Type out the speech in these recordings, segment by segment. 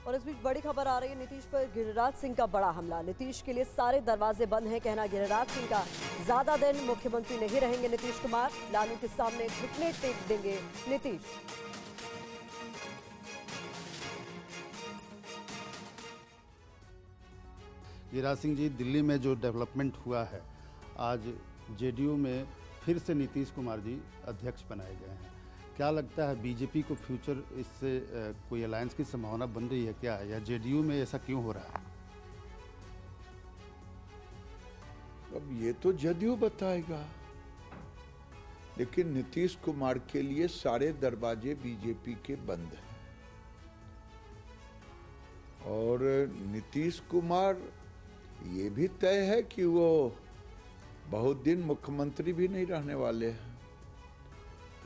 और इस बीच बड़ी खबर आ रही है, नीतीश पर गिरिराज सिंह का बड़ा हमला। नीतीश के लिए सारे दरवाजे बंद हैं, कहना गिरिराज सिंह का। ज्यादा दिन मुख्यमंत्री नहीं रहेंगे नीतीश कुमार, लालू के सामने घुटने टेक देंगे नीतीश। गिरिराज सिंह जी, दिल्ली में जो डेवलपमेंट हुआ है, आज जेडीयू में फिर से नीतीश कुमार जी अध्यक्ष बनाए गए हैं। क्या लगता है बीजेपी को फ्यूचर इससे कोई अलायंस की संभावना बन रही है क्या, या जेडीयू में ऐसा क्यों हो रहा है? अब ये तो जदयू बताएगा, लेकिन नीतीश कुमार के लिए सारे दरवाजे बीजेपी के बंद हैं। और नीतीश कुमार ये भी तय है कि वो बहुत दिन मुख्यमंत्री भी नहीं रहने वाले हैं।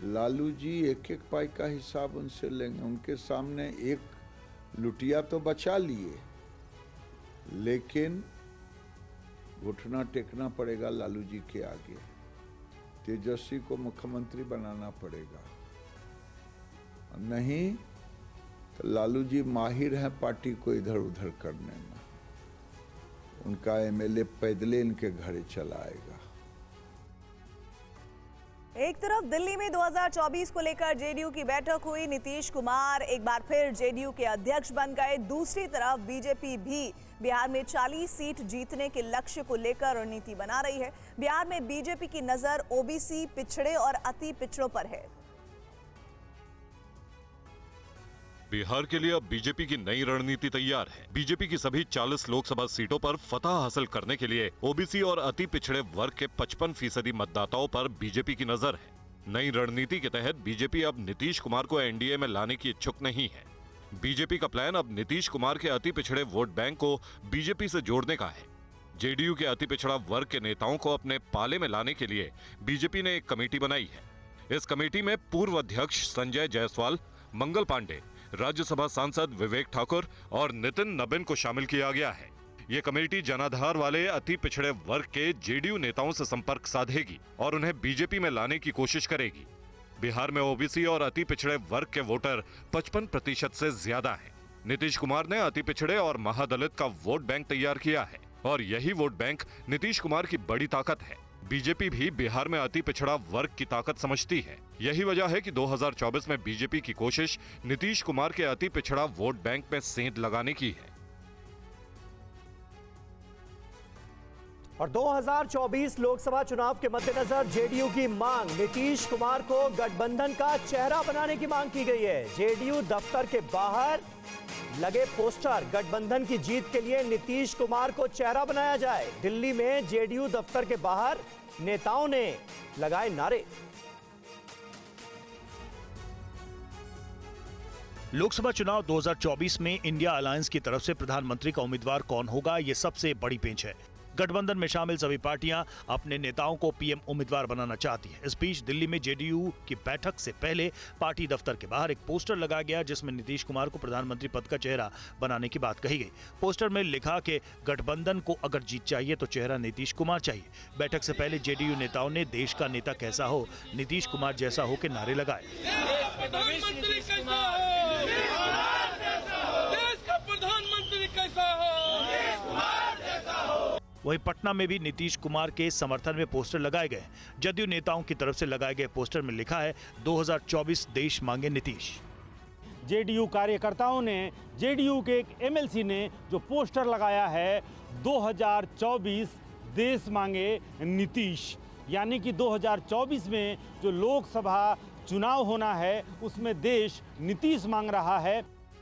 लालू जी एक एक पाई का हिसाब उनसे लेंगे। उनके सामने एक लुटिया तो बचा लिए, लेकिन घुटना टेकना पड़ेगा लालू जी के आगे। तेजस्वी को मुख्यमंत्री बनाना पड़ेगा, नहीं तो लालू जी माहिर हैं पार्टी को इधर उधर करने में। उनका एमएलए पैदले इनके घरे चला आएगा। एक तरफ दिल्ली में 2024 को लेकर जेडीयू की बैठक हुई, नीतीश कुमार एक बार फिर जेडीयू के अध्यक्ष बन गए। दूसरी तरफ बीजेपी भी बिहार में 40 सीट जीतने के लक्ष्य को लेकर रणनीति बना रही है। बिहार में बीजेपी की नजर ओबीसी, पिछड़े और अति पिछड़ों पर है। बिहार के लिए अब बीजेपी की नई रणनीति तैयार है। बीजेपी की सभी 40 लोकसभा सीटों पर फतह हासिल करने के लिए ओबीसी और अति पिछड़े वर्ग के 55% मतदाताओं पर बीजेपी की नजर है। नई रणनीति के तहत बीजेपी अब नीतीश कुमार को एनडीए में लाने की इच्छुक नहीं है। बीजेपी का प्लान अब नीतीश कुमार के अति पिछड़े वोट बैंक को बीजेपी से जोड़ने का है। जेडीयू के अति पिछड़ा वर्ग के नेताओं को अपने पाले में लाने के लिए बीजेपी ने एक कमेटी बनाई है। इस कमेटी में पूर्व अध्यक्ष संजय जायसवाल, मंगल पांडे, राज्यसभा सांसद विवेक ठाकुर और नितिन नबीन को शामिल किया गया है। ये कमेटी जनाधार वाले अति पिछड़े वर्ग के जेडीयू नेताओं से संपर्क साधेगी और उन्हें बीजेपी में लाने की कोशिश करेगी। बिहार में ओबीसी और अति पिछड़े वर्ग के वोटर 55% से ज्यादा हैं। नीतीश कुमार ने अति पिछड़े और महादलित का वोट बैंक तैयार किया है और यही वोट बैंक नीतीश कुमार की बड़ी ताकत है। बीजेपी भी बिहार में अति पिछड़ा वर्ग की ताकत समझती है। यही वजह है कि 2024 में बीजेपी की कोशिश नीतीश कुमार के अति पिछड़ा वोट बैंक में सेंध लगाने की है। और 2024 लोकसभा चुनाव के मद्देनजर जेडीयू की मांग, नीतीश कुमार को गठबंधन का चेहरा बनाने की मांग की गई है। जेडीयू दफ्तर के बाहर लगे पोस्टर, गठबंधन की जीत के लिए नीतीश कुमार को चेहरा बनाया जाए। दिल्ली में जेडीयू दफ्तर के बाहर नेताओं ने लगाए नारे। लोकसभा चुनाव 2024 में इंडिया अलायंस की तरफ से प्रधानमंत्री का उम्मीदवार कौन होगा, ये सबसे बड़ी पेंच है। गठबंधन में शामिल सभी पार्टियां अपने नेताओं को पीएम उम्मीदवार बनाना चाहती हैं। इस बीच दिल्ली में जेडीयू की बैठक से पहले पार्टी दफ्तर के बाहर एक पोस्टर लगाया गया, जिसमें नीतीश कुमार को प्रधानमंत्री पद का चेहरा बनाने की बात कही गई। पोस्टर में लिखा कि गठबंधन को अगर जीत चाहिए तो चेहरा नीतीश कुमार चाहिए। बैठक से पहले जेडीयू नेताओं ने देश का नेता कैसा हो, नीतीश कुमार जैसा हो के नारे लगाए। प्रधानमंत्री कैसा हो, देश का प्रधानमंत्री कैसा हो, वहीं पटना में भी नीतीश कुमार के समर्थन में पोस्टर लगाए गए। जदयू नेताओं की तरफ से लगाए गए पोस्टर में लिखा है 2024 देश मांगे नीतीश। जेडीयू कार्यकर्ताओं ने, जेडीयू के एक एमएलसी ने जो पोस्टर लगाया है 2024 देश मांगे नीतीश, यानी कि 2024 में जो लोकसभा चुनाव होना है उसमें देश नीतीश मांग रहा है।